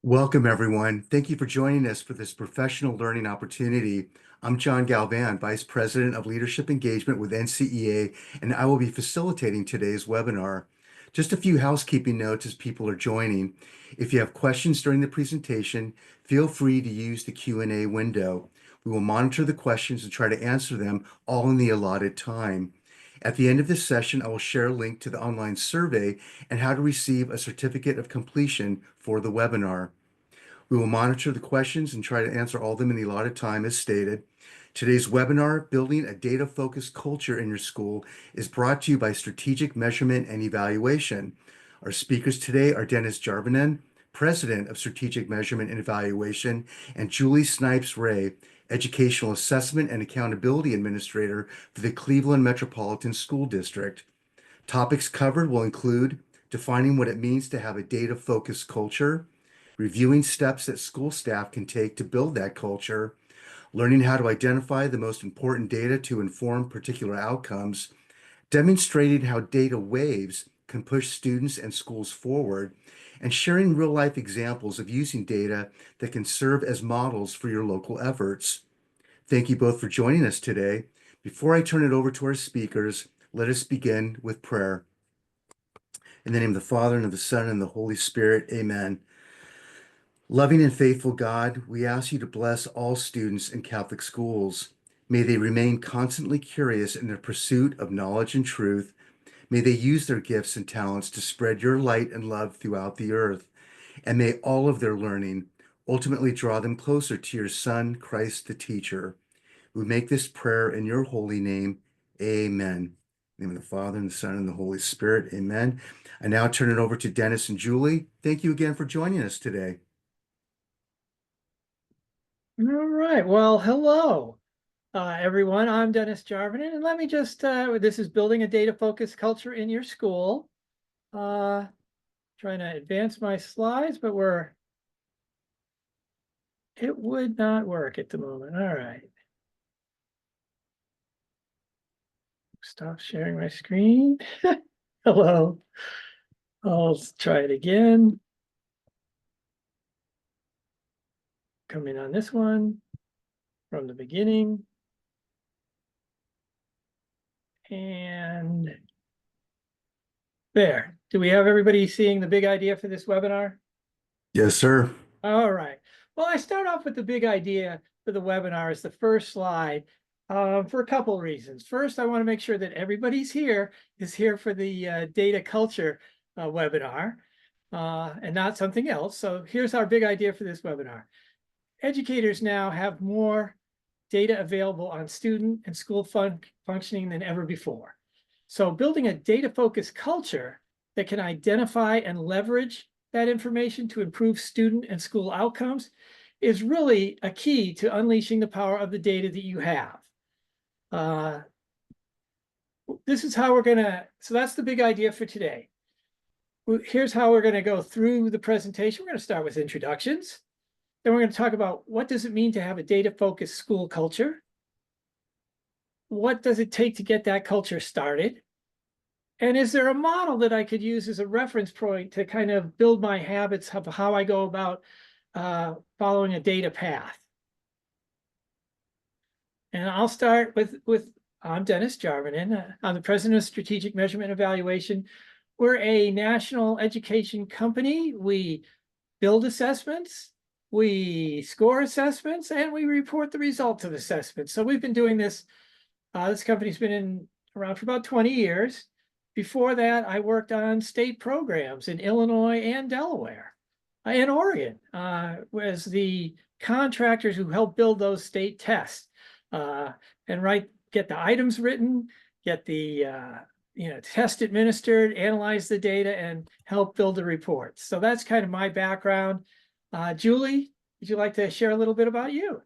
Welcome, everyone. Thank you for joining us for this professional learning opportunity. I'm John Galvan, Vice President of Leadership Engagement with NCEA, and I will be facilitating today's webinar. Just a few housekeeping notes as people are joining. If you have questions during the presentation, feel free to use the Q&A window. We will monitor the questions and try to answer them all in the allotted time. At the end of this session, I will share a link to the online survey and how to receive a certificate of completion for the webinar. We will monitor the questions and try to answer all of them in the allotted time as stated. Today's webinar, Building a Data-Focused Culture in Your School, is brought to you by Strategic Measurement and Evaluation. Our speakers today are Dennis Jarvinen, President of Strategic Measurement and Evaluation, and Julie Snipes-Ray, Educational Assessment and Accountability Administrator for the Cleveland Metropolitan School District. Topics covered will include defining what it means to have a data-focused culture, reviewing steps that school staff can take to build that culture, learning how to identify the most important data to inform particular outcomes, demonstrating how data waves can push students and schools forward, and sharing real-life examples of using data that can serve as models for your local efforts. Thank you both for joining us today. Before I turn it over to our speakers, let us begin with prayer. In the name of the Father, and of the Son, and the Holy Spirit, amen. Loving and faithful God, we ask you to bless all students in Catholic schools. May they remain constantly curious in their pursuit of knowledge and truth. May they use their gifts and talents to spread your light and love throughout the earth. And may all of their learning ultimately draw them closer to your Son, Christ the teacher. We make this prayer in your holy name. Amen. In the name of the Father, and the Son, and the Holy Spirit. Amen. I now turn it over to Dennis and Julie. Thank you again for joining us today. All right. Well, hello, everyone. I'm Dennis Jarvinen, and let me just, this is Building a Data-Focused Culture in Your School. Trying to advance my slides, but it would not work at the moment. All right. Stop sharing my screen. Hello. I'll try it again. Come in on this one from the beginning. And there. Do we have everybody seeing the big idea for this webinar? Yes, sir. All right. Well, I start off with the big idea for the webinar as the first slide for a couple of reasons. First, I want to make sure that everybody's is here for the data culture webinar and not something else. So here's our big idea for this webinar. Educators now have more data available on student and school functioning than ever before. So building a data-focused culture that can identify and leverage that information to improve student and school outcomes is really a key to unleashing the power of the data that you have. This is how we're so that's the big idea for today. Here's how we're gonna go through the presentation. We're gonna start with introductions. Then we're gonna talk about what does it mean to have a data-focused school culture? What does it take to get that culture started? And is there a model that I could use as a reference point to kind of build my habits of how I go about following a data path? And I'll start with I'm Dennis Jarvinen. I'm the president of Strategic Measurement Evaluation. We're a national education company. We build assessments, we score assessments, and we report the results of assessments. So we've been doing this. This company's been around for about 20 years. Before that, I worked on state programs in Illinois and Delaware and Oregon as the contractors who helped build those state tests and get the items written, get the test administered, analyze the data, and help build the reports. So that's kind of my background. Julie, would you like to share a little bit about you?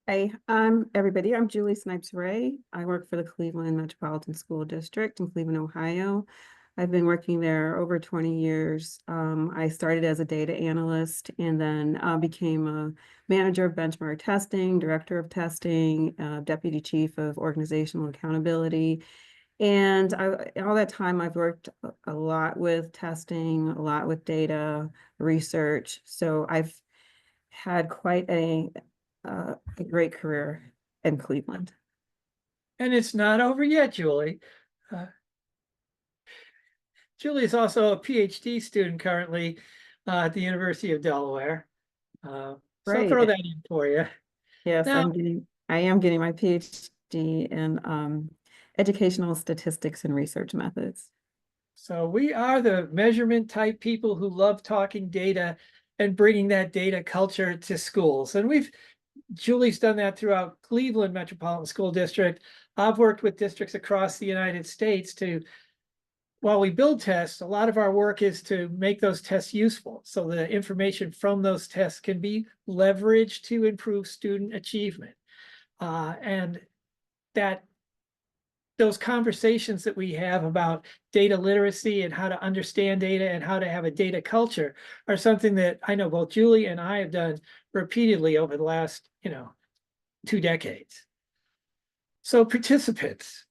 Hey, everybody. I'm Julie Snipes-Ray. I work for the Cleveland Metropolitan School District in Cleveland, Ohio. I've been working there over 20 years. I started as a data analyst and then became a manager of benchmark testing, director of testing, deputy chief of organizational accountability. And all that time I've worked a lot with testing, a lot with data research. So I've had quite a great career in Cleveland. And it's not over yet, Julie. Uh, Julie is also a PhD student currently at the University of Delaware. So I'll throw Right. that in for you. Yes, Now, I am getting my PhD in educational statistics and research methods. so we are the measurement type people who love talking data and bringing that data culture to schools. And Julie's done that throughout Cleveland Metropolitan School District. I've worked with districts across the United States while we build tests, a lot of our work is to make those tests useful. So the information from those tests can be leveraged to improve student achievement. And that those conversations that we have about data literacy and how to understand data and how to have a data culture are something that I know both Julie and I have done repeatedly over the last, 2 decades. So participants,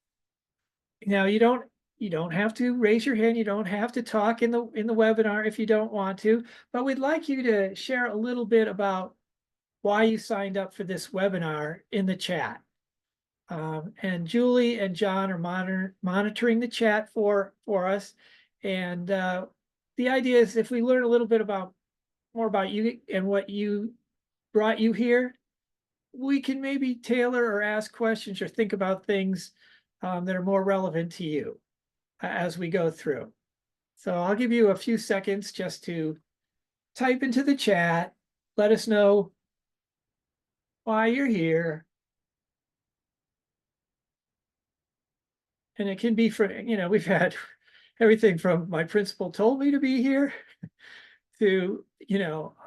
now you don't have to raise your hand. You don't have to talk in the webinar if you don't want to, but we'd like you to share a little bit about why you signed up for this webinar in the chat. And Julie and John are monitoring the chat for us. And the idea is if we learn a little bit more about you and what brought you here, we can maybe tailor or ask questions or think about things that are more relevant to you as we go through. So I'll give you a few seconds just to type into the chat, let us know why you're here. And it can be we've had everything from my principal told me to be here to,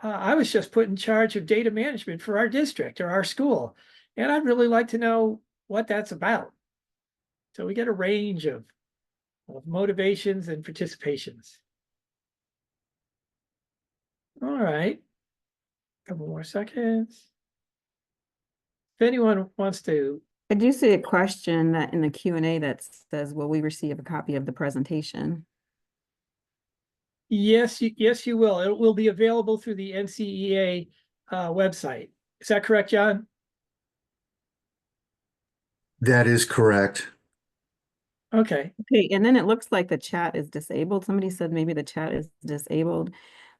I was just put in charge of data management for our district or our school. And I'd really like to know what that's about. So we get a range of motivations and participations. All right, couple more seconds. If anyone wants to, I do see a question that in the Q&A that says, will we receive a copy of the presentation? yes, you will. It will be available through the NCEA website. Is that correct, John? That is correct. Okay. Okay, and then it looks like the chat is disabled. Somebody said maybe the chat is disabled,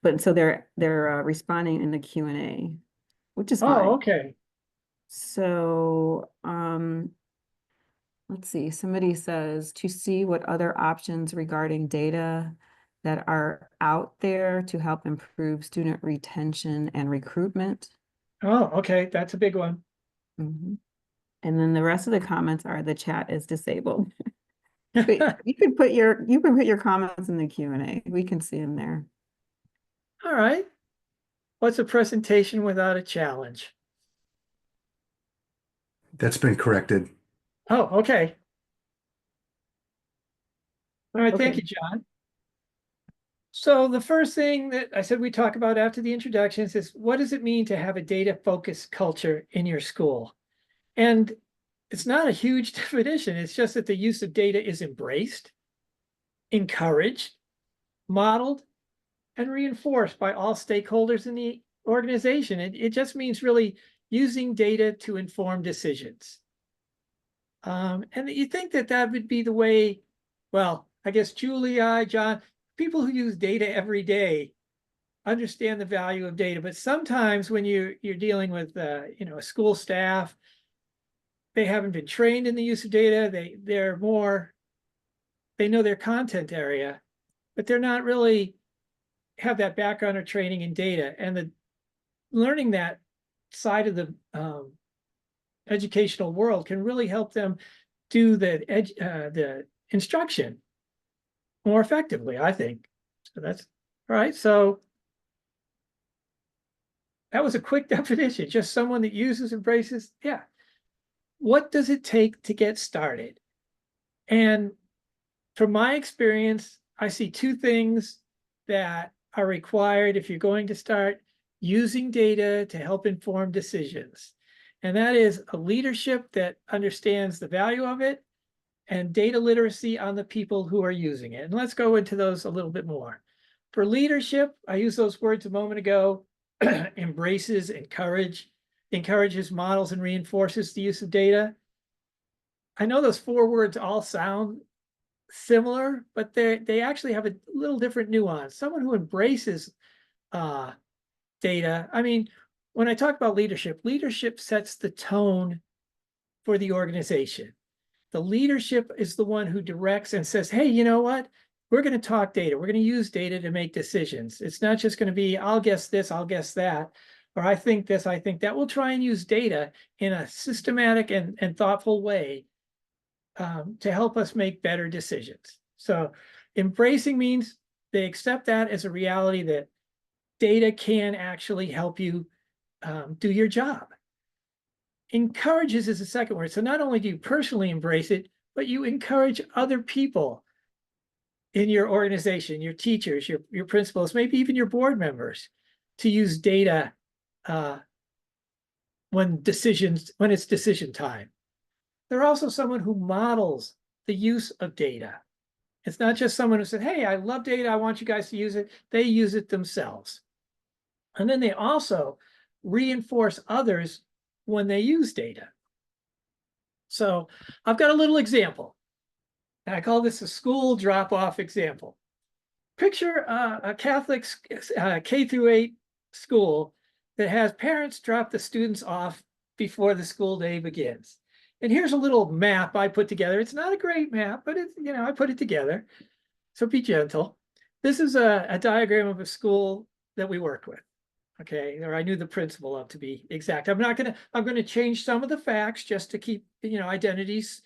but so they're responding in the Q&A, which is fine. Oh, okay. So, let's see, somebody says to see what other options regarding data that are out there to help improve student retention and recruitment. Oh, okay. That's a big one. Mhm. And then the rest of the comments are the chat is disabled. But you can put your comments in the Q&A. We can see them there. All right. What's a presentation without a challenge? That's been corrected. Oh, okay. All right. Thank Okay. you, John. So the first thing that I said we talk about after the introductions is what does it mean to have a data-focused culture in your school? And it's not a huge definition. It's just that the use of data is embraced, encouraged, modeled, and reinforced by all stakeholders in the organization. It just means really using data to inform decisions. And you think that would be the way, well, I guess Julie, John, people who use data every day understand the value of data. But sometimes when you're dealing with a school staff, they haven't been trained in the use of data. They know their content area, but they're not really have that background or training in data. And the learning that side of the educational world can really help them do the instruction more effectively, I think. So that's all right. So that was a quick definition, just someone that uses, embraces. Yeah. What does it take to get started? And from my experience, I see two things that are required if you're going to start using data to help inform decisions. And that is a leadership that understands the value of it and data literacy on the people who are using it. And let's go into those a little bit more. For leadership, I used those words a moment ago, embraces, encourages, models, and reinforces the use of data. I know those 4 words all sound similar, but they actually have a little different nuance. Someone who embraces data, I mean, when I talk about leadership, leadership sets the tone for the organization. The leadership is the one who directs and says, hey, you know what? We're going to talk data. We're going to use data to make decisions. It's not just going to be, I'll guess this, I'll guess that, or I think this, I think that. We'll try and use data in a systematic and thoughtful way to help us make better decisions. So embracing means they accept that as a reality that data can actually help you do your job. Encourages is the second word. So not only do you personally embrace it, but you encourage other people in your organization, your teachers, your principals, maybe even your board members, to use data when it's decision time. They're also someone who models the use of data. It's not just someone who said, hey, I love data, I want you guys to use it. They use it themselves. And then they also reinforce others when they use data. So I've got a little example. I call this a school drop-off example. Picture a Catholic K-8 school that has parents drop the students off before the school day begins. And here's a little map I put together. It's not a great map, but it's, I put it together. So be gentle. This is a diagram of a school that we worked with. Okay, or I knew the principal of, to be exact. I'm going to change some of the facts just to keep, identities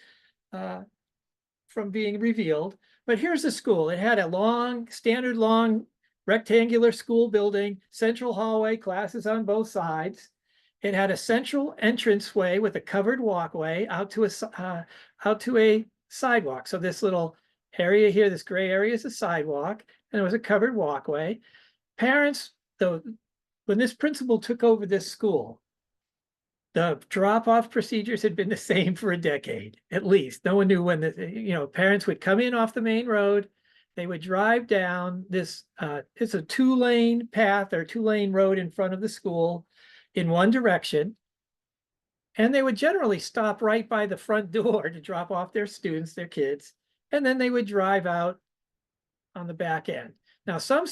from being revealed. But here's the school. It had a standard long rectangular school building, central hallway, classes on both sides. It had a central entranceway with a covered walkway out to a sidewalk. So this little area here, this gray area, is a sidewalk, and it was a covered walkway. Parents, though, when this principal took over this school, the drop-off procedures had been the same for a decade, at least. No one knew when parents would come in off the main road. They would drive down this, it's a 2-lane path or 2-lane road in front of the school in one direction. And they would generally stop right by the front door to drop off their students, their kids, and then they would drive out on the back end. Now, some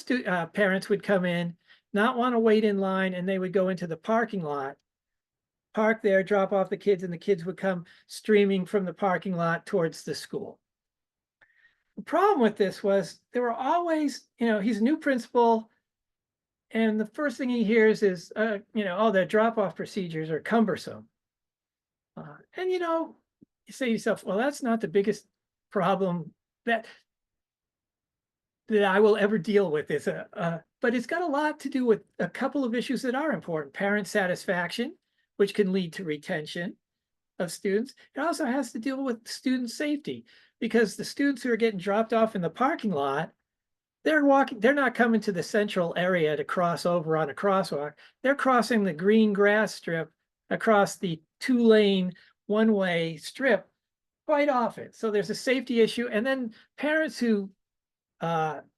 parents would come in, not want to wait in line, and they would go into the parking lot, park there, drop off the kids, and the kids would come streaming from the parking lot towards the school. The problem with this was there were always, he's a new principal, and the first thing he hears is, oh, their drop-off procedures are cumbersome. And, you say to yourself, well, that's not the biggest problem that I will ever deal with. But it's got a lot to do with a couple of issues that are important. Parent satisfaction, which can lead to retention of students. It also has to deal with student safety, because the students who are getting dropped off in the parking lot, they're not coming to the central area to cross over on a crosswalk. They're crossing the green grass strip across the 2-lane, one-way strip quite often. So there's a safety issue. And then parents who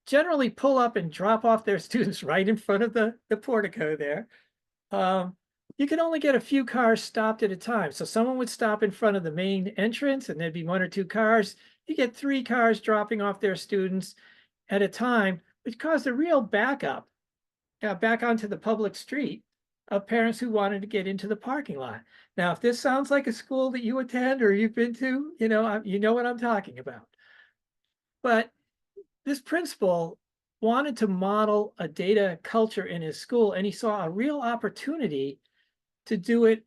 generally pull up and drop off their students right in front of the portico there. You can only get a few cars stopped at a time. So someone would stop in front of the main entrance and there'd be 1 or 2 cars. You get 3 cars dropping off their students at a time, which caused a real backup back onto the public street of parents who wanted to get into the parking lot. Now, if this sounds like a school that you attend or you've been to, you know what I'm talking about. But this principal wanted to model a data culture in his school, and he saw a real opportunity to do it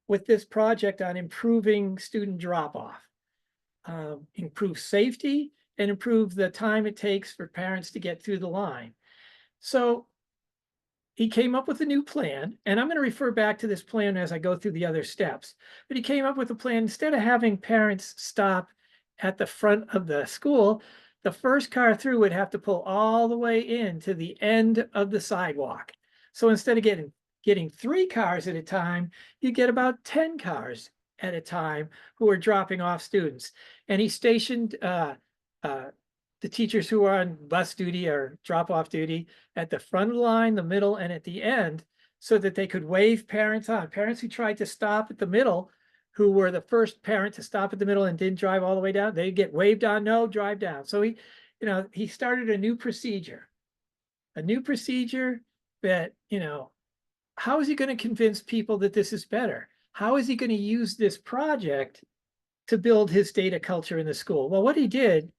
with this project on improving student drop-off, improve safety, and improve the time it takes for parents to get through the line. So he came up with a new plan, and I'm going to refer back to this plan as I go through the other steps. But he came up with a plan. Instead of having parents stop at the front of the school, the first car through would have to pull all the way in to the end of the sidewalk. So instead of getting 3 cars at a time, you get about 10 cars at a time who were dropping off students. And he stationed the teachers who are on bus duty or drop-off duty at the front of the line, the middle, and at the end, so that they could wave parents on. Parents who tried to stop at the middle, who were the first parent to stop at the middle and didn't drive all the way down, they get waved on, no, drive down. So he started a new procedure that, how is he going to convince people that this is better? How is he going to use this project to build his data culture in the school? Well, what he did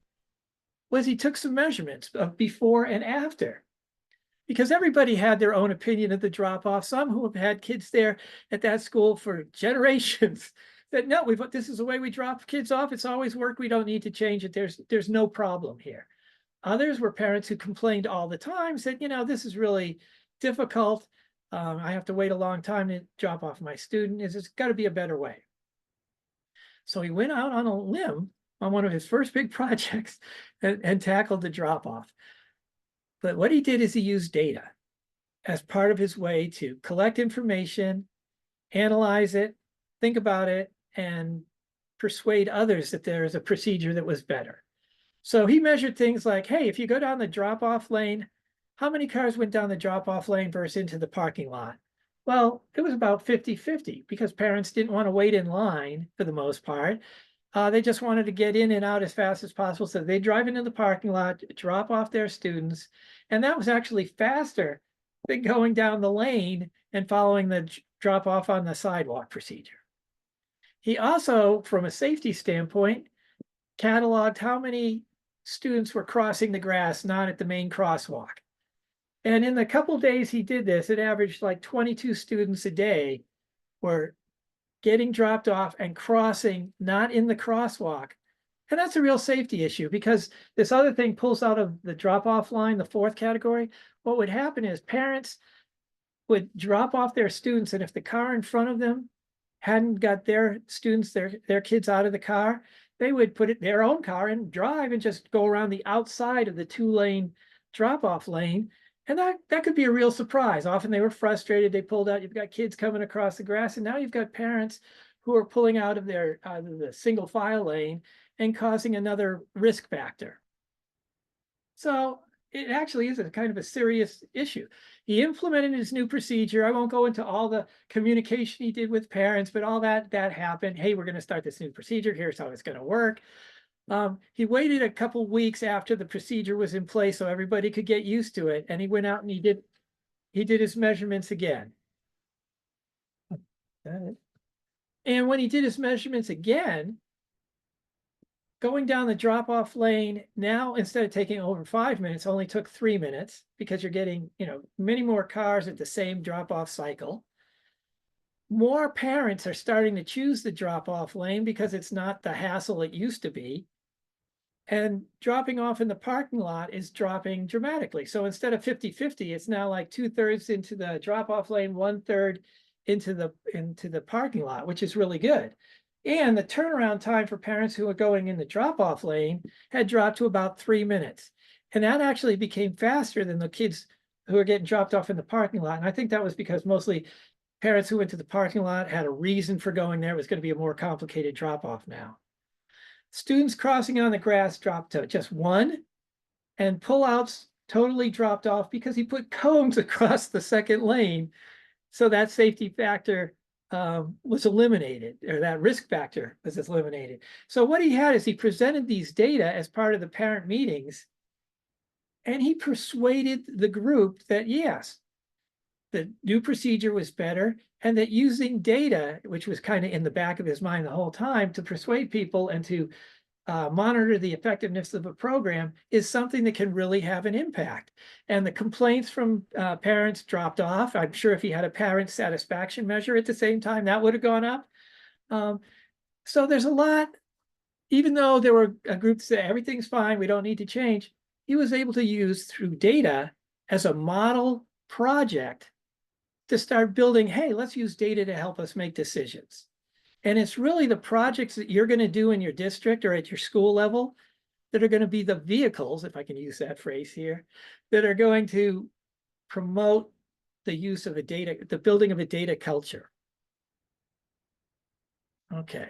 was he took some measurements of before and after, because everybody had their own opinion of the drop-off. Some who have had kids there at that school for generations said, no, this is the way we drop kids off. It's always worked. We don't need to change it. There's no problem here. Others were parents who complained all the time, said, this is really difficult. I have to wait a long time to drop off my student. There's got to be a better way. So he went out on a limb on one of his first big projects and tackled the drop-off. But what he did is he used data as part of his way to collect information, analyze it, think about it, and persuade others that there is a procedure that was better. So he measured things like, hey, if you go down the drop-off lane, how many cars went down the drop-off lane versus into the parking lot? Well, it was about 50-50 because parents didn't want to wait in line for the most part. They just wanted to get in and out as fast as possible. So they drive into the parking lot, drop off their students. And that was actually faster than going down the lane and following the drop off on the sidewalk procedure. He also, from a safety standpoint, cataloged how many students were crossing the grass, not at the main crosswalk. And in the couple days he did this, it averaged like 22 students a day were getting dropped off and crossing not in the crosswalk. And that's a real safety issue because this other thing pulls out of the drop-off line, the fourth category. What would happen is parents would drop off their students, and if the car in front of them hadn't got their students, their kids out of the car, they would put it their own car and drive and just go around the outside of the 2-lane drop-off lane. And that could be a real surprise. Often they were frustrated. They pulled out. You've got kids coming across the grass, and now you've got parents who are pulling out of the single file lane and causing another risk factor. So it actually is a kind of a serious issue. He implemented his new procedure. I won't go into all the communication he did with parents, but all that happened. Hey, we're going to start this new procedure. Here's how it's going to work. He waited a couple weeks after the procedure was in place so everybody could get used to it. And he went out and he did his measurements again. And when he did his measurements again, going down the drop-off lane, now instead of taking over 5 minutes, only took 3 minutes because you're getting, many more cars at the same drop-off cycle. More parents are starting to choose the drop-off lane because it's not the hassle it used to be. And dropping off in the parking lot is dropping dramatically. So instead of 50-50, it's now like 2/3 into the drop-off lane, 1/3 into the parking lot, which is really good. And the turnaround time for parents who are going in the drop-off lane had dropped to about 3 minutes. And that actually became faster than the kids who are getting dropped off in the parking lot. And I think that was because mostly parents who went to the parking lot had a reason for going there. It was going to be a more complicated drop-off now. Students crossing on the grass dropped to just 1, and pullouts totally dropped off because he put cones across the second lane. So that safety factor was eliminated, or that risk factor was eliminated. So what he had is he presented these data as part of the parent meetings, and he persuaded the group that yes, the new procedure was better, and that using data, which was kind of in the back of his mind the whole time, to persuade people and to monitor the effectiveness of a program is something that can really have an impact. And the complaints from parents dropped off. I'm sure if he had a parent satisfaction measure at the same time, that would have gone up. So there's a lot, even though there were a group that said everything's fine, we don't need to change, he was able to use through data as a model project to start building, hey, let's use data to help us make decisions. And it's really the projects that you're going to do in your district or at your school level that are going to be the vehicles, if I can use that phrase here, that are going to promote the use of the building of a data culture. Okay.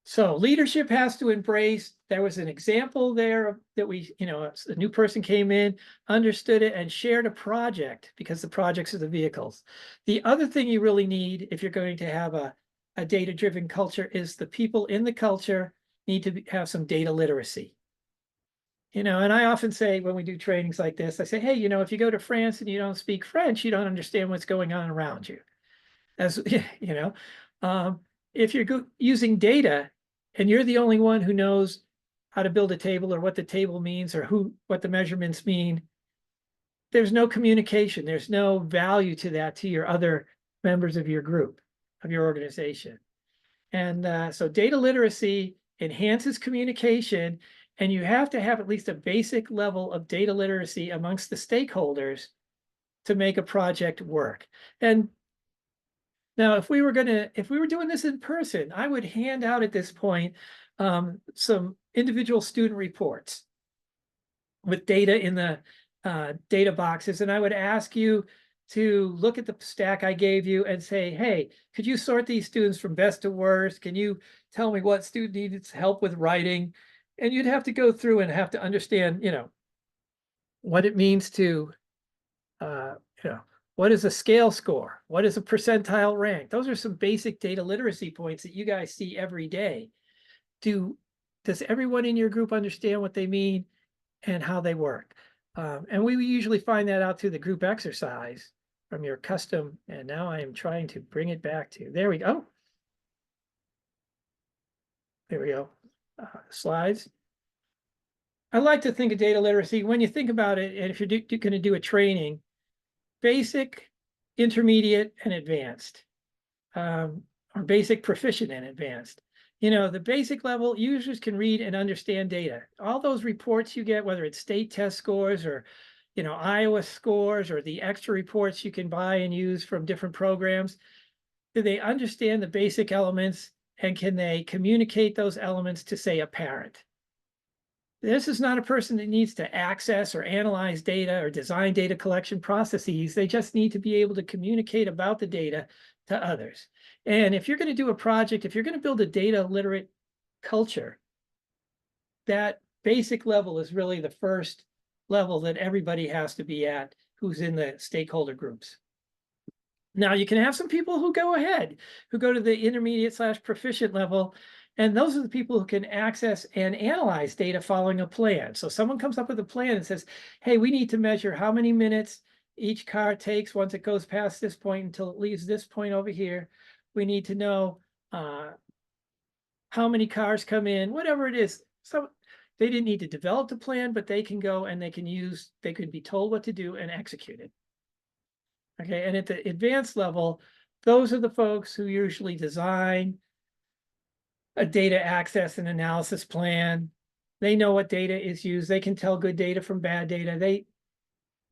So leadership has to embrace, there was an example there that we, a new person came in, understood it and shared a project because the projects are the vehicles. The other thing you really need if you're going to have a data-driven culture is the people in the culture need to have some data literacy. And I often say when we do trainings like this, I say, hey, if you go to France and you don't speak French, you don't understand what's going on around you. As um, if you're using data and you're the only one who knows how to build a table or what the table means or what the measurements mean, there's no communication. There's no value to that to your other members of your group, of your organization. And so data literacy enhances communication, and you have to have at least a basic level of data literacy amongst the stakeholders to make a project work. And now, if we were doing this in person, I would hand out at this point some individual student reports with data in the data boxes, and I would ask you to look at the stack I gave you and say, hey, could you sort these students from best to worst? Can you tell me what student needs help with writing? And you'd have to go through and have to understand, what it means to, what is a scale score? What is a percentile rank? Those are some basic data literacy points that you guys see every day. Does everyone in your group understand what they mean and how they work? And we usually find that out through the group exercise from your custom. And now I am trying to bring it back to, there we go. There we go. Slides. I like to think of data literacy when you think about it, and if you're going to do a training, basic, intermediate, and advanced, or basic, proficient, and advanced. The basic level, users can read and understand data. All those reports you get, whether it's state test scores or, Iowa scores or the extra reports you can buy and use from different programs, do they understand the basic elements and can they communicate those elements to, say, a parent? This is not a person that needs to access or analyze data or design data collection processes. They just need to be able to communicate about the data to others. And if you're going to do a project, if you're going to build a data literate culture, that basic level is really the first level that everybody has to be at who's in the stakeholder groups. Now, you can have some people who go ahead, who go to the intermediate/proficient level, and those are the people who can access and analyze data following a plan. So someone comes up with a plan and says, hey, we need to measure how many minutes each car takes once it goes past this point until it leaves this point over here. We need to know how many cars come in, whatever it is. So they didn't need to develop the plan, but they can go and they could be told what to do and execute it. Okay, and at the advanced level, those are the folks who usually design a data access and analysis plan. They know what data is used. They can tell good data from bad data.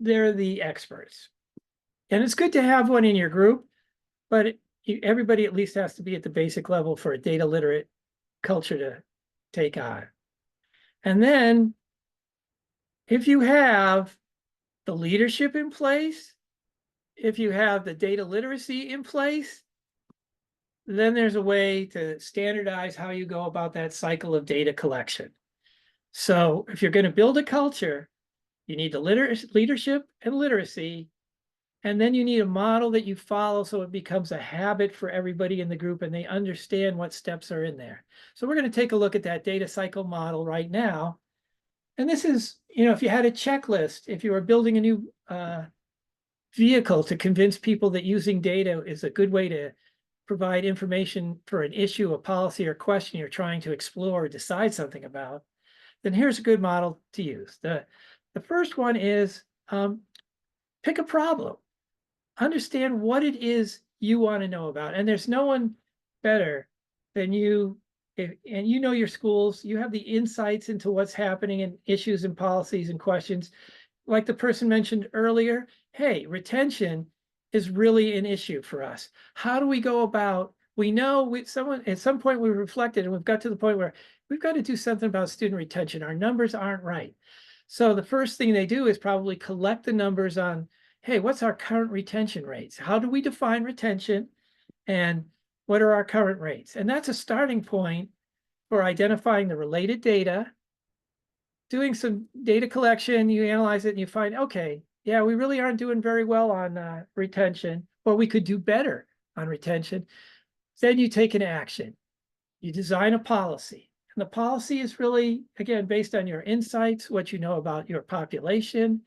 They're the experts. And it's good to have one in your group, but everybody at least has to be at the basic level for a data literate culture to take on. And then if you have the leadership in place, if you have the data literacy in place, then there's a way to standardize how you go about that cycle of data collection. So if you're going to build a culture, you need the leadership and literacy, and then you need a model that you follow so it becomes a habit for everybody in the group and they understand what steps are in there. So we're going to take a look at that data cycle model right now. And this is, if you had a checklist, if you were building a new vehicle to convince people that using data is a good way to provide information for an issue, a policy, or question you're trying to explore or decide something about, then here's a good model to use. The first one is pick a problem. Understand what it is you want to know about. And there's no one better than you. And you know your schools, you have the insights into what's happening in issues and policies and questions. Like the person mentioned earlier, hey, retention is really an issue for us. How do we go about, we know at some point we reflected and we've got to the point where we've got to do something about student retention. Our numbers aren't right. So the first thing they do is probably collect the numbers on, hey, what's our current retention rates? How do we define retention? And what are our current rates? And that's a starting point for identifying the related data, doing some data collection, you analyze it and you find, okay, yeah, we really aren't doing very well on retention, or we could do better on retention. Then you take an action. You design a policy. And the policy is really, again, based on your insights, what you know about your population.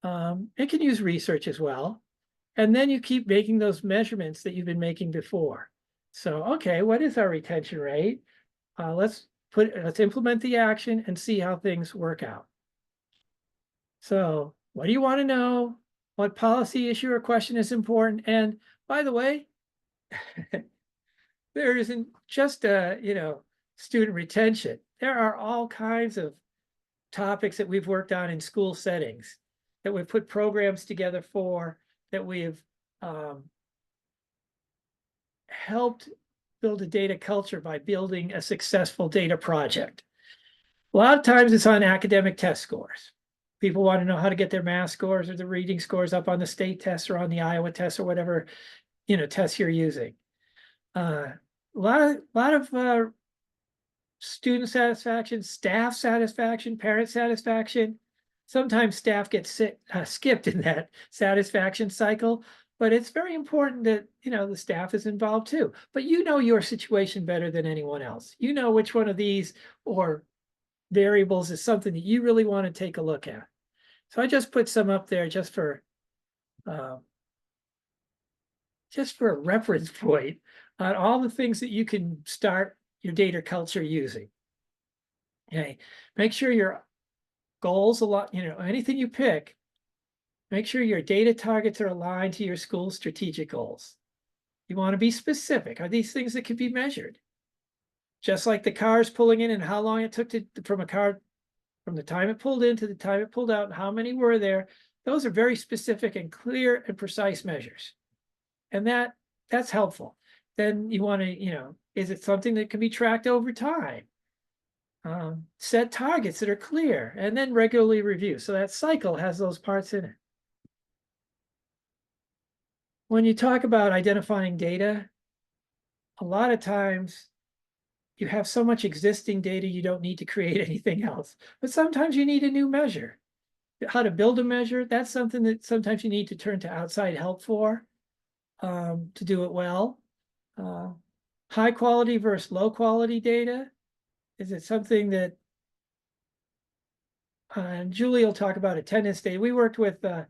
It can use research as well. And then you keep making those measurements that you've been making before. So, okay, what is our retention rate? Let's implement the action and see how things work out. So what do you want to know? What policy issue or question is important? And by the way, there isn't just student retention. There are all kinds of topics that we've worked on in school settings that we've put programs together for, that we have helped build a data culture by building a successful data project. A lot of times it's on academic test scores. People want to know how to get their math scores or the reading scores up on the state test or on the Iowa test or whatever, tests you're using. A lot of student satisfaction, staff satisfaction, parent satisfaction. Sometimes staff gets skipped in that satisfaction cycle, but it's very important that, the staff is involved too. But you know your situation better than anyone else. You know which one of these or variables is something that you really want to take a look at. So I just put some up there just for a reference point on all the things that you can start your data culture using. Okay, make sure your goals anything you pick, make sure your data targets are aligned to your school's strategic goals. You want to be specific. Are these things that can be measured? Just like the cars pulling in and how long it took from the time it pulled in to the time it pulled out and how many were there. Those are very specific and clear and precise measures. And that's helpful. Then you want to, is it something that can be tracked over time? Set targets that are clear and then regularly review. So that cycle has those parts in it. When you talk about identifying data, a lot of times you have so much existing data, you don't need to create anything else. But sometimes you need a new measure. How to build a measure, that's something that sometimes you need to turn to outside help for to do it well. High quality versus low quality data. Is it something that Julie will talk about attendance data? We worked with a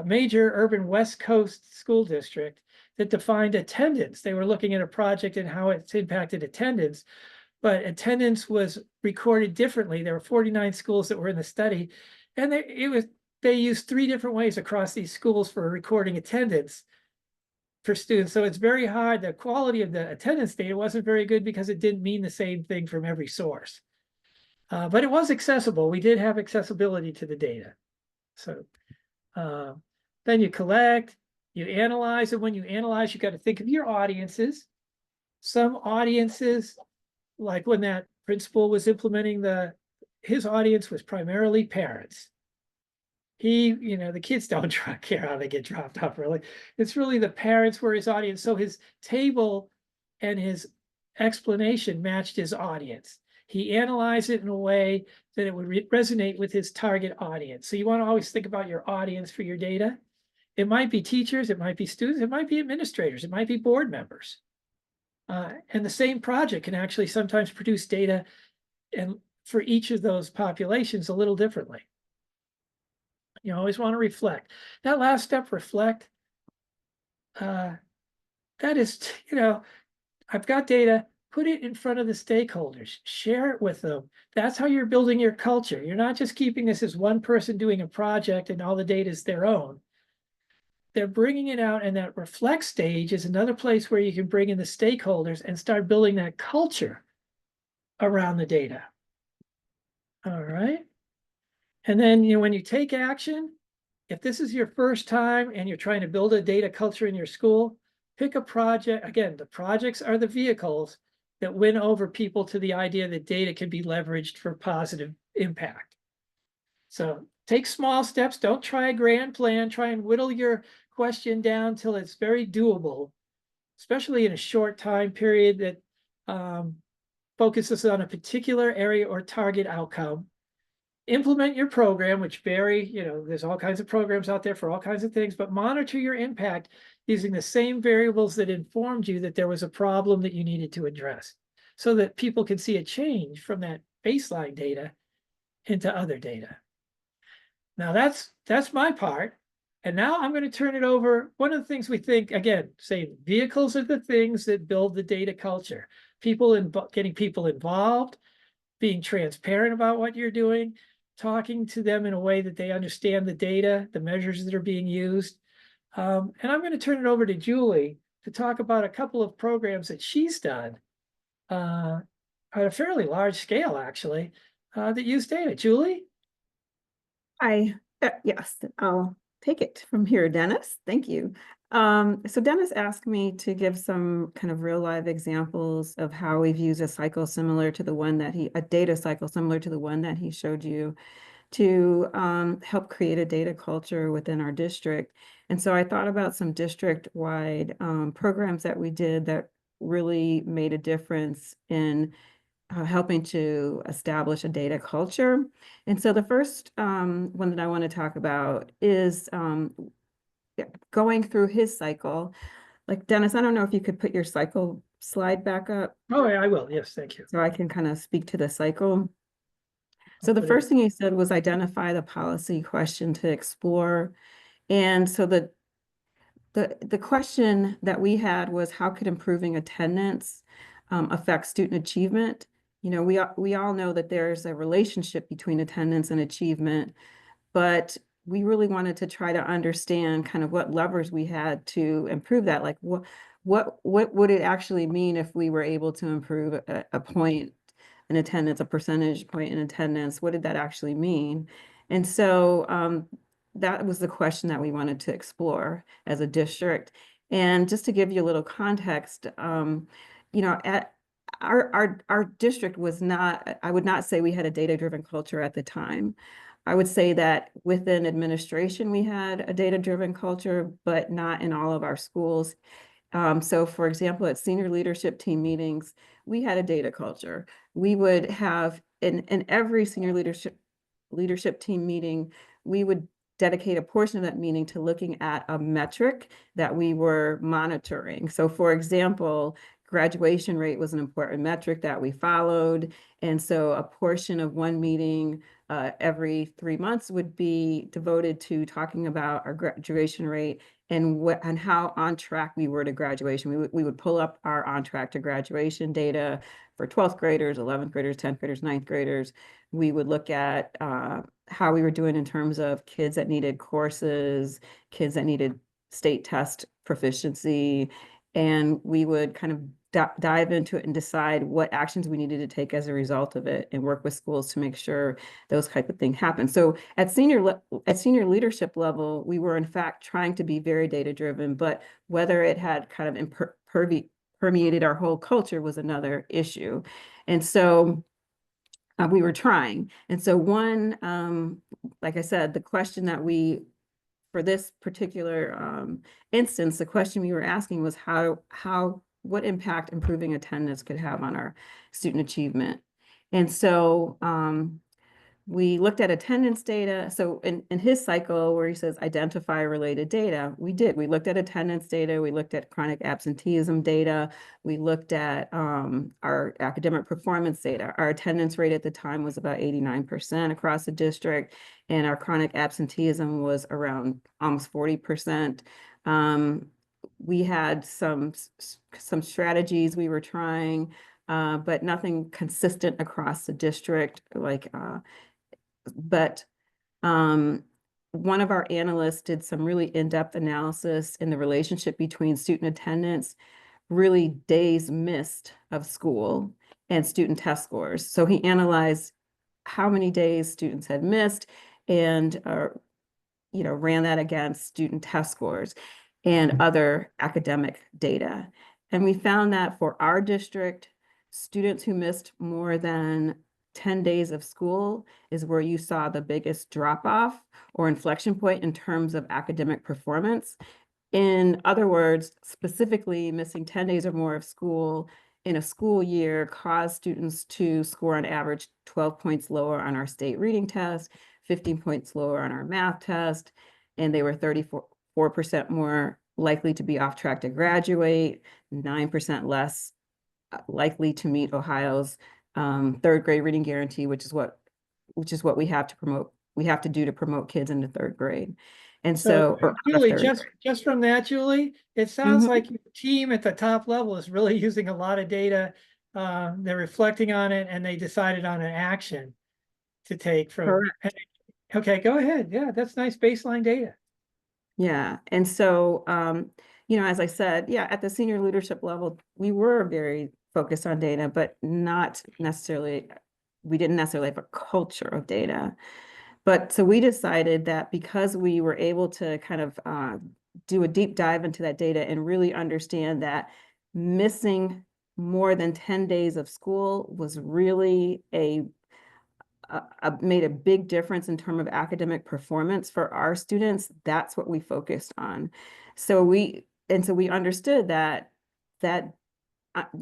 major urban West Coast school district that defined attendance. They were looking at a project and how it's impacted attendance, but attendance was recorded differently. There were 49 schools that were in the study, and they used 3 different ways across these schools for recording attendance for students. So it's very hard. The quality of the attendance data wasn't very good because it didn't mean the same thing from every source. But it was accessible. We did have accessibility to the data. So then you collect, you analyze, and when you analyze, you got to think of your audiences. Some audiences, like when that principal was implementing his audience was primarily parents. The kids don't care how they get dropped off, really. It's really the parents were his audience. So his table and his explanation matched his audience. He analyzed it in a way that it would resonate with his target audience. So you want to always think about your audience for your data. It might be teachers, it might be students, it might be administrators, it might be board members. And the same project can actually sometimes produce data and for each of those populations a little differently. You always want to reflect. That last step, reflect, that is, I've got data, put it in front of the stakeholders, share it with them. That's how you're building your culture. You're not just keeping this as one person doing a project and all the data is their own. They're bringing it out, and that reflect stage is another place where you can bring in the stakeholders and start building that culture around the data. All right. And then, when you take action, if this is your first time and you're trying to build a data culture in your school, pick a project. Again, the projects are the vehicles that win over people to the idea that data can be leveraged for positive impact. So take small steps. Don't try a grand plan. Try and whittle your question down till it's very doable. especially in a short time period that focuses on a particular area or target outcome. Implement your program, which vary, there's all kinds of programs out there for all kinds of things, but monitor your impact using the same variables that informed you that there was a problem that you needed to address, so that people can see a change from that baseline data into other data. Now that's my part. And now I'm going to turn it over. One of the things we think, again, say vehicles are the things that build the data culture. Getting people involved, being transparent about what you're doing, talking to them in a way that they understand the data, the measures that are being used. And I'm going to turn it over to Julie to talk about a couple of programs that she's done at a fairly large scale, actually, that use data. Julie? Yes, I'll take it from here, Dennis. Thank you. So Dennis asked me to give some kind of real live examples of how we've used a cycle similar to the one that a data cycle similar to the one that he showed you to help create a data culture within our district. And so I thought about some district-wide programs that we did that really made a difference in helping to establish a data culture. And so the first one that I want to talk about is going through his cycle. Like, Dennis, I don't know if you could put your cycle slide back up Oh, yeah, I will. Yes, thank you. so I can kind of speak to the cycle. So the first thing he said was identify the policy question to explore. And so the question that we had was, how could improving attendance affect student achievement? We all know that there's a relationship between attendance and achievement, but we really wanted to try to understand kind of what levers we had to improve that. Like what would it actually mean if we were able to improve a point in attendance, a percentage point in attendance? What did that actually mean? And so that was the question that we wanted to explore as a district. And just to give you a little context, at our district was not, I would not say we had a data-driven culture at the time. I would say that within administration, we had a data-driven culture, but not in all of our schools. So for example, at senior leadership team meetings, we had a data culture. We would have in every senior leadership team meeting, we would dedicate a portion of that meeting to looking at a metric that we were monitoring. So for example, graduation rate was an important metric that we followed. And so a portion of one meeting every 3 months would be devoted to talking about our graduation rate and how on track we were to graduation. We would pull up our on track to graduation data for 12th graders, 11th graders, 10th graders, 9th graders. We would look at how we were doing in terms of kids that needed courses, kids that needed state test proficiency, and we would kind of dive into it and decide what actions we needed to take as a result of it and work with schools to make sure those type of things happen. So at senior leadership level, we were in fact trying to be very data driven, but whether it had kind of permeated our whole culture was another issue. And so we were trying. And so like I said, the question that for this particular instance, the question we were asking was what impact improving attendance could have on our student achievement. And so we looked at attendance data. So in his cycle where he says identify related data, we looked at attendance data, we looked at chronic absenteeism data, we looked at our academic performance data. Our attendance rate at the time was about 89% across the district, and our chronic absenteeism was around almost 40%. We had some strategies we were trying, but nothing consistent across the district. But one of our analysts did some really in-depth analysis in the relationship between student attendance, really days missed of school, and student test scores. So he analyzed how many days students had missed and ran that against student test scores and other academic data. And we found that for our district, students who missed more than 10 days of school is where you saw the biggest drop off or inflection point in terms of academic performance. In other words, specifically missing 10 days or more of school in a school year caused students to score on average 12 points lower on our state reading test, 15 points lower on our math test, and they were 34% more likely to be off track to graduate, 9% less likely to meet Ohio's third grade reading guarantee, which is what we have to promote. We have to do to promote kids into third grade. And So so, or out of Julie, third just from that, Julie, it sounds grade. like your team at the top level is really using a lot of data. They're reflecting on it and they decided on an action to take from. Correct. Okay, go ahead. Yeah, that's nice baseline data. Yeah. And so, as I said, yeah, at the senior leadership level, we were very focused on data, but not necessarily, we didn't necessarily have a culture of data. But so we decided that because we were able to kind of do a deep dive into that data and really understand that missing more than 10 days of school was really made a big difference in terms of academic performance for our students. That's what we focused on. So we understood that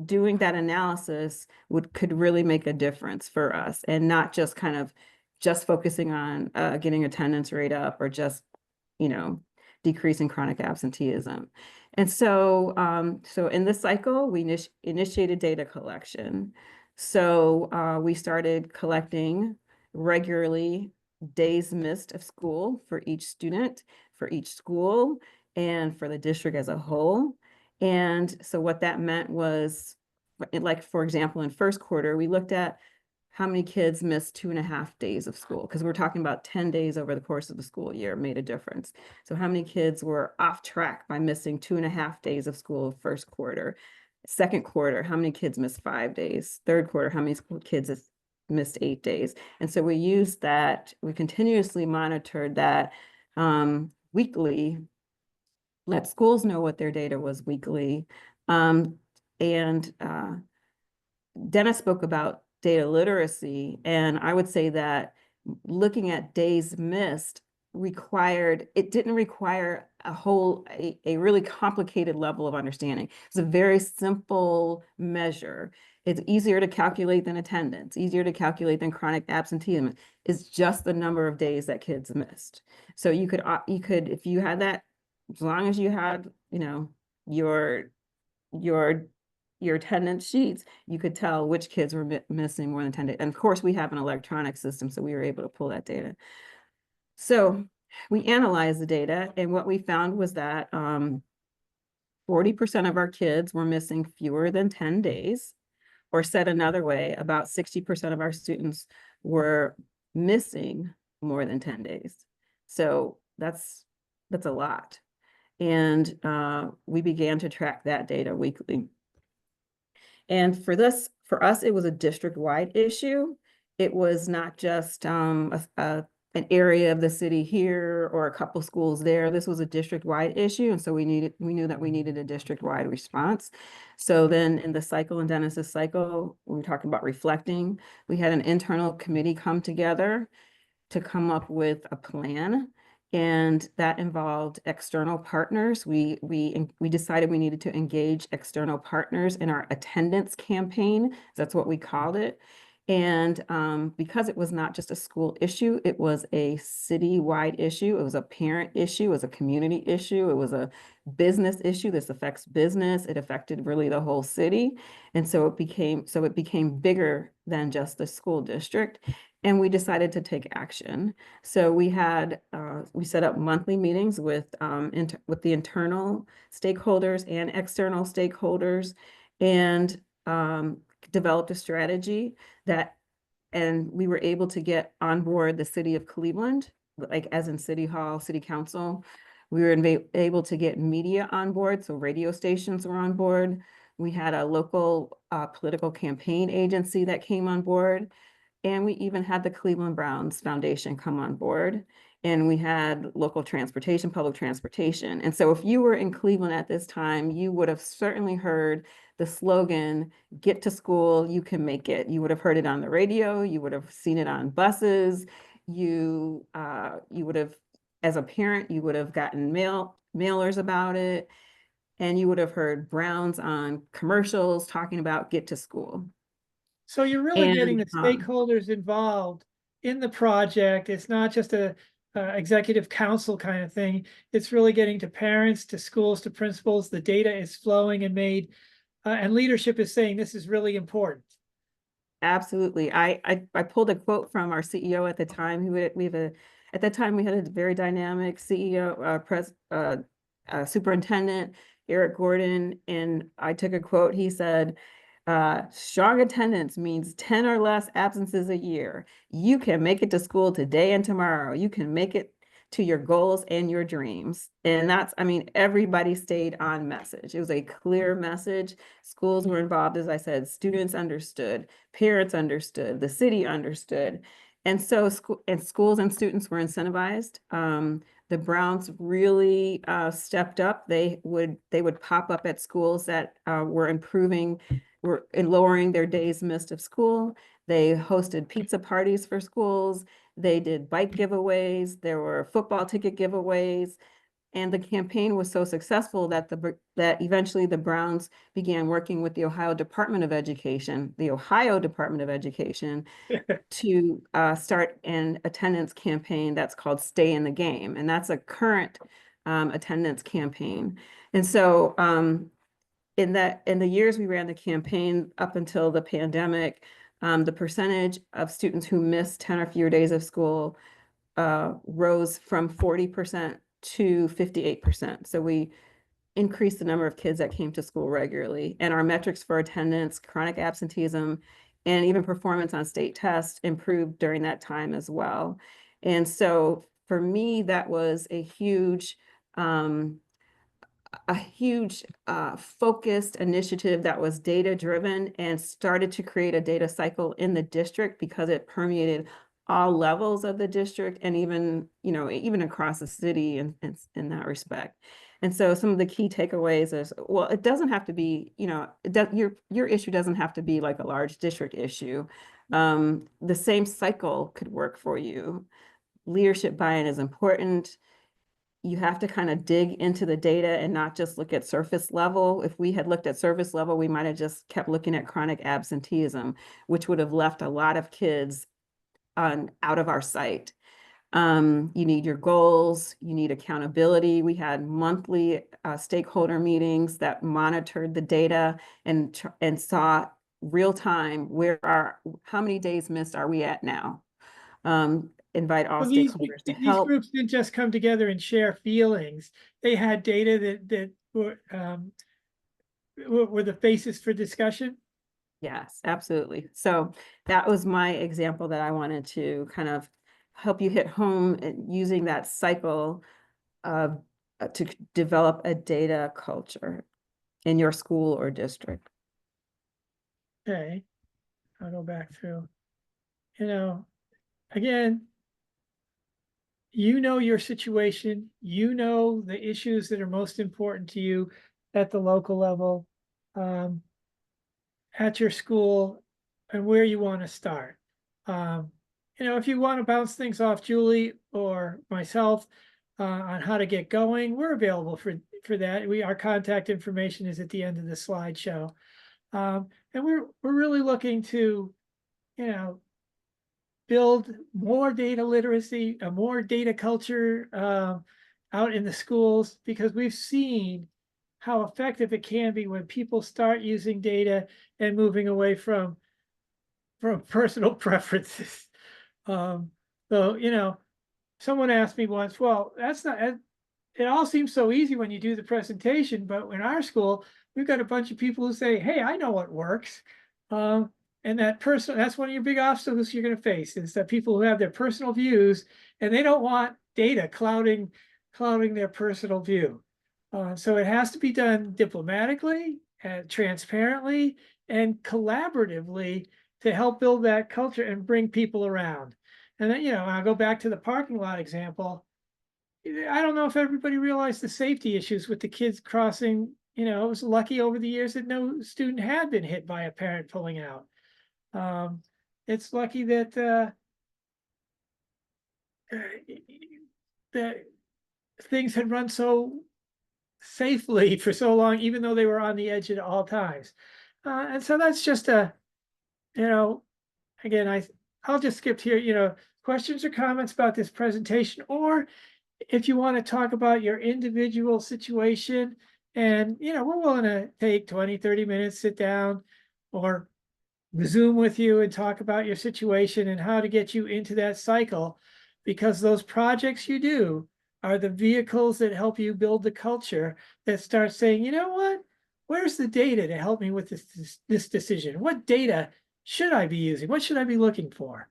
doing that analysis could really make a difference for us, and not just kind of just focusing on getting attendance rate up or just, decreasing chronic absenteeism. And so, so in this cycle, we initiated data collection. So we started collecting regularly days missed of school for each student, for each school, and for the district as a whole. And so what that meant was, like, for example, in first quarter, we looked at how many kids missed 2.5 days of school, because we're talking about 10 days over the course of the school year made a difference. So how many kids were off track by missing 2.5 days of school first quarter? Second quarter, how many kids missed 5 days? Third quarter, how many kids missed 8 days? And so we used that, we continuously monitored that weekly, let schools know what their data was weekly. And Dennis spoke about data literacy, and I would say that looking at days missed didn't require a really complicated level of understanding. It's a very simple measure. It's easier to calculate than attendance, easier to calculate than chronic absenteeism. It's just the number of days that kids missed. So you could, if you had that, as long as you had, your attendance sheets, you could tell which kids were missing more than 10 days. And of course, we have an electronic system, so we were able to pull that data. So we analyzed the data, and what we found was that 40% of our kids were missing fewer than 10 days, or said another way, about 60% of our students were missing more than 10 days. So that's a lot. And we began to track that data weekly. And for us, it was a district-wide issue. It was not just an area of the city here or a couple schools there. This was a district-wide issue. And so we knew that we needed a district-wide response. So then in the cycle, in Dennis's cycle, we were talking about reflecting. We had an internal committee come together to come up with a plan, and that involved external partners. We decided we needed to engage external partners in our attendance campaign. That's what we called it. And because it was not just a school issue, it was a city-wide issue. It was a parent issue. It was a community issue. It was a business issue. This affects business. It affected really the whole city. And so it became bigger than just the school district. And we decided to take action. So we set up monthly meetings with the internal stakeholders and external stakeholders, and developed a strategy and we were able to get on board the city of Cleveland, like as in City Hall, City Council. We were able to get media on board, so radio stations were on board. We had a local political campaign agency that came on board. And we even had the Cleveland Browns Foundation come on board. And we had local transportation, public transportation. And so if you were in Cleveland at this time, you would have certainly heard the slogan, "Get to school, you can make it." You would have heard it on the radio. You would have seen it on buses. You would have, as a parent, you would have gotten mail mailers about it, and you would have heard Browns on commercials talking about get to school. So you're really getting And the stakeholders involved in the project. It's not just a executive council kind of thing. It's really getting to parents, to schools, to principals. The data is flowing and made, and leadership is saying this is really important. absolutely. I pulled a quote from our CEO at the time. At that time we had a very dynamic CEO, superintendent, Eric Gordon, and I took a quote. He said, strong attendance means 10 or less absences a year. You can make it to school today and tomorrow. You can make it to your goals and your dreams. And that's, I mean, everybody stayed on message. It was a clear message. Schools were involved, as I said, students understood, parents understood, the city understood. And so schools and students were incentivized. The Browns really stepped up. They would pop up at schools that were lowering their days missed of school. They hosted pizza parties for schools. They did bike giveaways. There were football ticket giveaways. And the campaign was so successful that eventually the Browns began working with the Ohio Department of Education, to start an attendance campaign that's called Stay in the Game. And that's a current attendance campaign. And so in the years we ran the campaign up until the pandemic, the percentage of students who missed 10 or fewer days of school rose from 40% to 58%. So we increased the number of kids that came to school regularly. And our metrics for attendance, chronic absenteeism, and even performance on state tests improved during that time as well. And so for me, that was a huge focused initiative that was data driven and started to create a data cycle in the district because it permeated all levels of the district and even across the city in that respect. And so some of the key takeaways is, well, it doesn't have to be, your issue doesn't have to be like a large district issue. The same cycle could work for you. Leadership buy-in is important. You have to kind of dig into the data and not just look at surface level. If we had looked at surface level, we might have just kept looking at chronic absenteeism, which would have left a lot of kids out of our sight. You need your goals, you need accountability. We had monthly stakeholder meetings that monitored the data and saw real time how many days missed are we at now? Invite all Well, stakeholders to these help. groups didn't just come together and share feelings. They had data that were the basis for discussion. Yes, absolutely. So that was my example that I wanted to kind of help you hit home using that cycle of to develop a data culture in your school or district. Okay, I'll go back through. Again, your situation, the issues that are most important to you at the local level, at your school, and where you want to start. If you want to bounce things off Julie or myself on how to get going, we're available for that. Our contact information is at the end of the slideshow. And we're really looking to, build more data literacy, a more data culture out in the schools, because we've seen how effective it can be when people start using data and moving away from personal preferences. So, someone asked me once, well, that's not, it all seems so easy when you do the presentation, but in our school, we've got a bunch of people who say, hey, I know what works. And that's one of your big obstacles you're going to face, is that people who have their personal views and they don't want data clouding their personal view. So it has to be done diplomatically and transparently and collaboratively to help build that culture and bring people around. And then, I'll go back to the parking lot example. I don't know if everybody realized the safety issues with the kids crossing. It was lucky over the years that no student had been hit by a parent pulling out. It's lucky that that things had run so safely for so long, even though they were on the edge at all times. And so that's just again, I'll just skip here, questions or comments about this presentation, or if you want to talk about your individual situation, and, we're willing to take 20, 30 minutes, sit down, or Zoom with you and talk about your situation and how to get you into that cycle, because those projects you do are the vehicles that help you build the culture that starts saying, you know what, where's the data to help me with this decision? What data should I be using? What should I be looking for?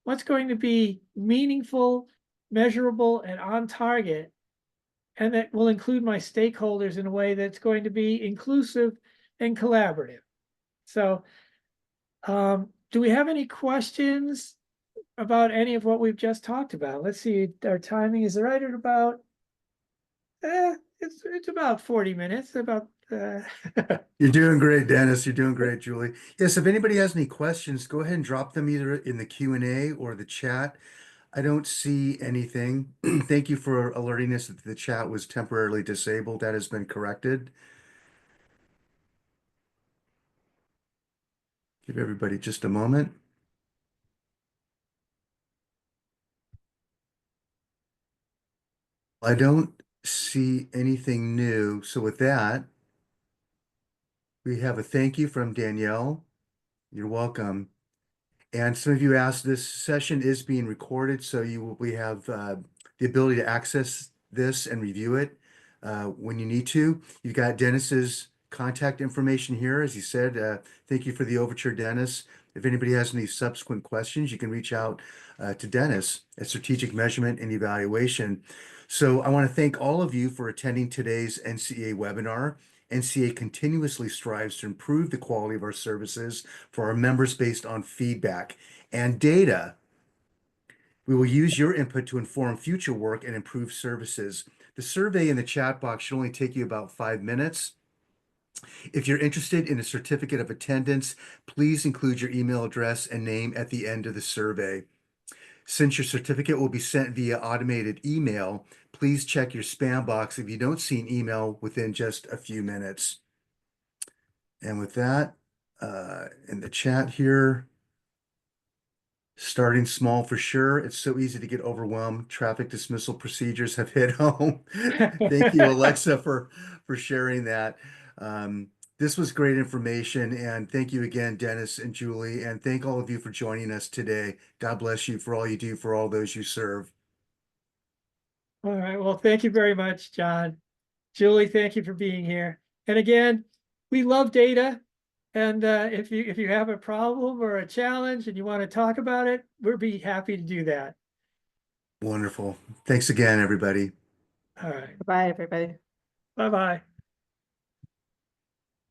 What's going to be meaningful, measurable, and on target, and that will include my stakeholders in a way that's going to be inclusive and collaborative. So, do we have any questions about any of what we've just talked about? Let's see, our timing is right at about, it's about 40 minutes, about, You're doing great, Dennis. You're doing great, Julie. Yes, if anybody has any questions, go ahead and drop them either in the Q&A or the chat. I don't see anything. Thank you for alerting us that the chat was temporarily disabled. That has been corrected. Give everybody just a moment. I don't see anything new. So with that, we have a thank you from Danielle. You're welcome. And some of you asked, this session is being recorded, so we have the ability to access this and review it when you need to. You've got Dennis's contact information here, as he said. Thank you for the overture, Dennis. If anybody has any subsequent questions, you can reach out to Dennis at Strategic Measurement and Evaluation. So I want to thank all of you for attending today's NCEA webinar. NCEA continuously strives to improve the quality of our services for our members based on feedback and data. We will use your input to inform future work and improve services. The survey in the chat box should only take you about 5 minutes. If you're interested in a certificate of attendance, please include your email address and name at the end of the survey. Since your certificate will be sent via automated email, please check your spam box if you don't see an email within just a few minutes. And with that, in the chat here, starting small for sure. It's so easy to get overwhelmed. Traffic dismissal procedures have hit home. Thank you, Alexa, for sharing that. This was great information, and thank you again, Dennis and Julie, and thank all of you for joining us today. God bless you for all you do for all those you serve. all right, well, thank you very much, John. Julie, thank you for being here. And again, we love data. And if you have a problem or a challenge and you want to talk about it, we'll be happy to do that. Wonderful. Thanks again, everybody. All right. Bye, everybody. Bye-bye.